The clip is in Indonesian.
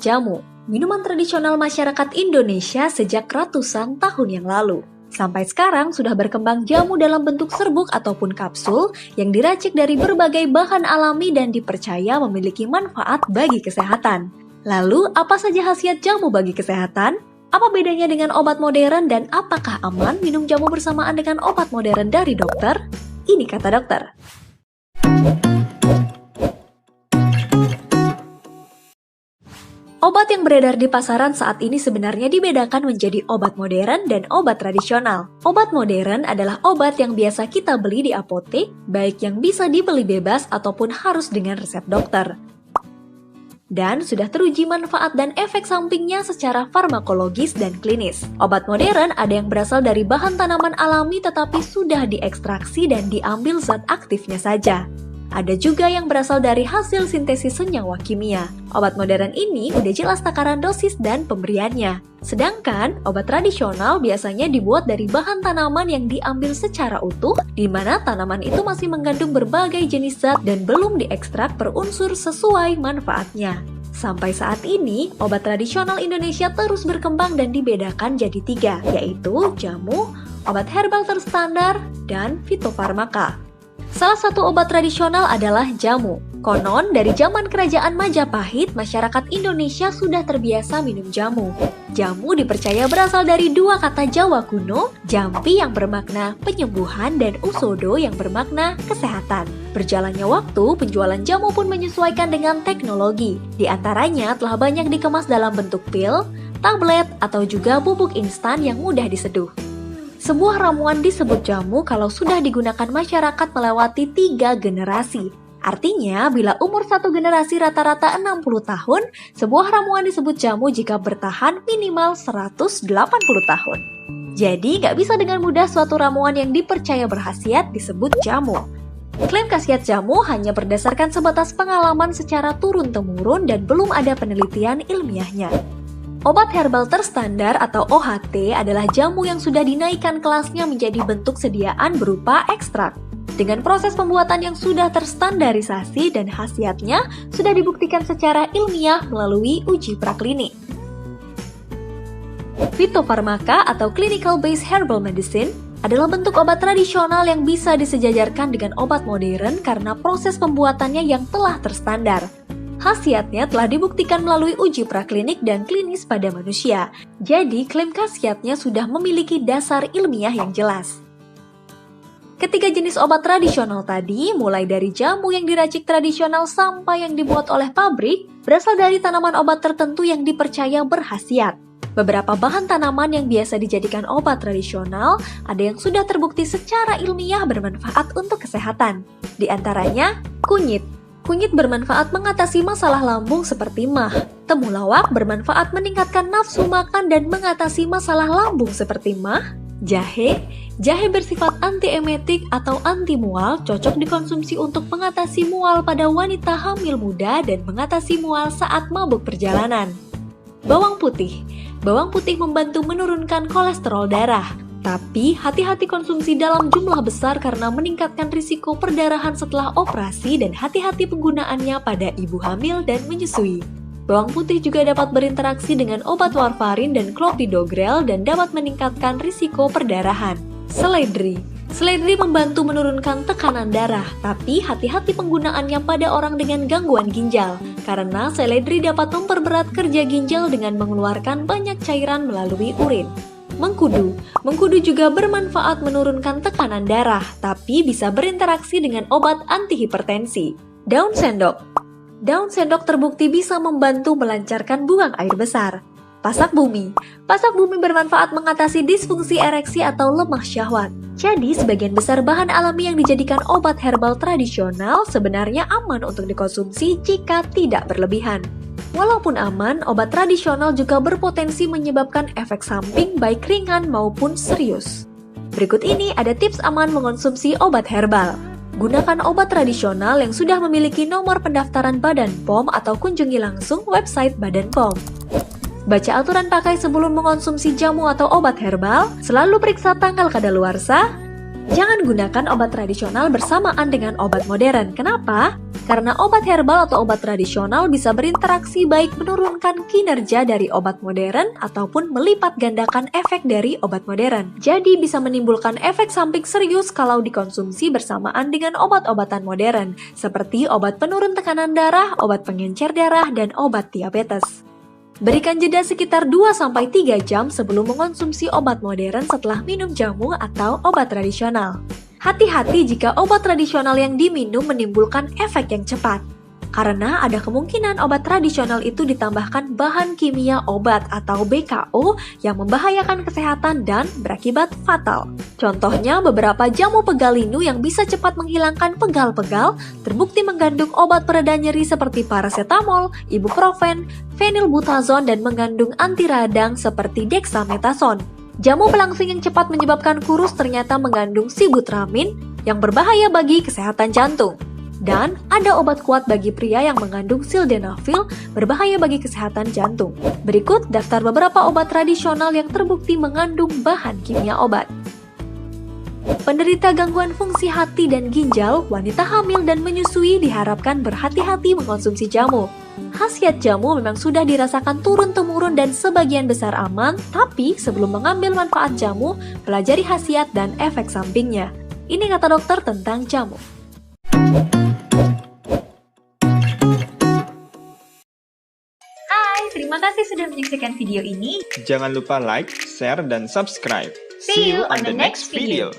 Jamu, minuman tradisional masyarakat Indonesia sejak ratusan tahun yang lalu. Sampai sekarang sudah berkembang jamu dalam bentuk serbuk ataupun kapsul yang diracik dari berbagai bahan alami dan dipercaya memiliki manfaat bagi kesehatan. Lalu, apa saja khasiat jamu bagi kesehatan? Apa bedanya dengan obat modern dan apakah aman minum jamu bersamaan dengan obat modern dari dokter? Ini kata dokter. Obat yang beredar di pasaran saat ini sebenarnya dibedakan menjadi obat modern dan obat tradisional. Obat modern adalah obat yang biasa kita beli di apotek, baik yang bisa dibeli bebas ataupun harus dengan resep dokter. Dan sudah teruji manfaat dan efek sampingnya secara farmakologis dan klinis. Obat modern ada yang berasal dari bahan tanaman alami tetapi sudah diekstraksi dan diambil zat aktifnya saja. Ada juga yang berasal dari hasil sintesis senyawa kimia. Obat modern ini udah jelas takaran dosis dan pemberiannya. Sedangkan obat tradisional biasanya dibuat dari bahan tanaman yang diambil secara utuh, di mana tanaman itu masih mengandung berbagai jenis zat dan belum diekstrak per unsur sesuai manfaatnya. Sampai saat ini, obat tradisional Indonesia terus berkembang dan dibedakan jadi 3, yaitu jamu, obat herbal terstandar, dan fitofarmaka. Salah satu obat tradisional adalah jamu. Konon, dari zaman kerajaan Majapahit, masyarakat Indonesia sudah terbiasa minum jamu. Jamu dipercaya berasal dari 2 kata Jawa kuno, jampi yang bermakna penyembuhan dan usodo yang bermakna kesehatan. Berjalannya waktu, penjualan jamu pun menyesuaikan dengan teknologi. Di antaranya telah banyak dikemas dalam bentuk pil, tablet, atau juga bubuk instan yang mudah diseduh. Sebuah ramuan disebut jamu kalau sudah digunakan masyarakat melewati 3 generasi. Artinya, bila umur satu generasi rata-rata 60 tahun, sebuah ramuan disebut jamu jika bertahan minimal 180 tahun. Jadi, nggak bisa dengan mudah suatu ramuan yang dipercaya berkhasiat disebut jamu. Klaim khasiat jamu hanya berdasarkan sebatas pengalaman secara turun-temurun dan belum ada penelitian ilmiahnya. Obat herbal terstandar atau OHT adalah jamu yang sudah dinaikkan kelasnya menjadi bentuk sediaan berupa ekstrak. Dengan proses pembuatan yang sudah terstandarisasi dan khasiatnya sudah dibuktikan secara ilmiah melalui uji praklinik. Fitofarmaka atau Clinical Based Herbal Medicine adalah bentuk obat tradisional yang bisa disejajarkan dengan obat modern karena proses pembuatannya yang telah terstandar. Khasiatnya telah dibuktikan melalui uji praklinik dan klinis pada manusia. Jadi, klaim khasiatnya sudah memiliki dasar ilmiah yang jelas. Ketiga jenis obat tradisional tadi, mulai dari jamu yang diracik tradisional sampai yang dibuat oleh pabrik, berasal dari tanaman obat tertentu yang dipercaya berkhasiat. Beberapa bahan tanaman yang biasa dijadikan obat tradisional, ada yang sudah terbukti secara ilmiah bermanfaat untuk kesehatan. Di antaranya, kunyit. Kunyit bermanfaat mengatasi masalah lambung seperti MAH. Temulawak bermanfaat meningkatkan nafsu makan dan mengatasi masalah lambung seperti MAH. Jahe bersifat antiemetik atau anti mual, cocok dikonsumsi untuk mengatasi mual pada wanita hamil muda dan mengatasi mual saat mabuk perjalanan. Bawang putih membantu menurunkan kolesterol darah. Tapi, hati-hati konsumsi dalam jumlah besar karena meningkatkan risiko perdarahan setelah operasi dan hati-hati penggunaannya pada ibu hamil dan menyusui. Bawang putih juga dapat berinteraksi dengan obat warfarin dan clopidogrel dan dapat meningkatkan risiko perdarahan. Seledri membantu menurunkan tekanan darah, tapi hati-hati penggunaannya pada orang dengan gangguan ginjal, karena seledri dapat memperberat kerja ginjal dengan mengeluarkan banyak cairan melalui urin. Mengkudu juga bermanfaat menurunkan tekanan darah, tapi bisa berinteraksi dengan obat antihipertensi. Daun sendok terbukti bisa membantu melancarkan buang air besar. Pasak bumi bermanfaat mengatasi disfungsi ereksi atau lemah syahwat. Jadi, sebagian besar bahan alami yang dijadikan obat herbal tradisional sebenarnya aman untuk dikonsumsi jika tidak berlebihan. Walaupun aman, obat tradisional juga berpotensi menyebabkan efek samping baik ringan maupun serius. Berikut ini ada tips aman mengonsumsi obat herbal. Gunakan obat tradisional yang sudah memiliki nomor pendaftaran Badan POM atau kunjungi langsung website Badan POM. Baca aturan pakai sebelum mengonsumsi jamu atau obat herbal, selalu periksa tanggal kadaluarsa. Jangan gunakan obat tradisional bersamaan dengan obat modern. Kenapa? Karena obat herbal atau obat tradisional bisa berinteraksi baik menurunkan kinerja dari obat modern ataupun melipat gandakan efek dari obat modern. Jadi bisa menimbulkan efek samping serius kalau dikonsumsi bersamaan dengan obat-obatan modern, seperti obat penurun tekanan darah, obat pengencer darah, dan obat diabetes. Berikan jeda sekitar 2-3 jam sebelum mengonsumsi obat modern setelah minum jamu atau obat tradisional. Hati-hati jika obat tradisional yang diminum menimbulkan efek yang cepat, karena ada kemungkinan obat tradisional itu ditambahkan bahan kimia obat atau BKO yang membahayakan kesehatan dan berakibat fatal. Contohnya beberapa jamu pegalinu yang bisa cepat menghilangkan pegal-pegal terbukti mengandung obat pereda nyeri seperti paracetamol, ibuprofen, phenylbutazon, dan mengandung anti radang seperti dexamethasone. Jamu pelangsing yang cepat menyebabkan kurus ternyata mengandung sibutramin yang berbahaya bagi kesehatan jantung. Dan ada obat kuat bagi pria yang mengandung sildenafil berbahaya bagi kesehatan jantung. Berikut daftar beberapa obat tradisional yang terbukti mengandung bahan kimia obat. Penderita gangguan fungsi hati dan ginjal, wanita hamil dan menyusui diharapkan berhati-hati mengkonsumsi jamu. Khasiat jamu memang sudah dirasakan turun-temurun dan sebagian besar aman, tapi sebelum mengambil manfaat jamu, pelajari khasiat dan efek sampingnya. Ini kata dokter tentang jamu. Hai, terima kasih sudah menyaksikan video ini. Jangan lupa like, share, dan subscribe. See you on the next video.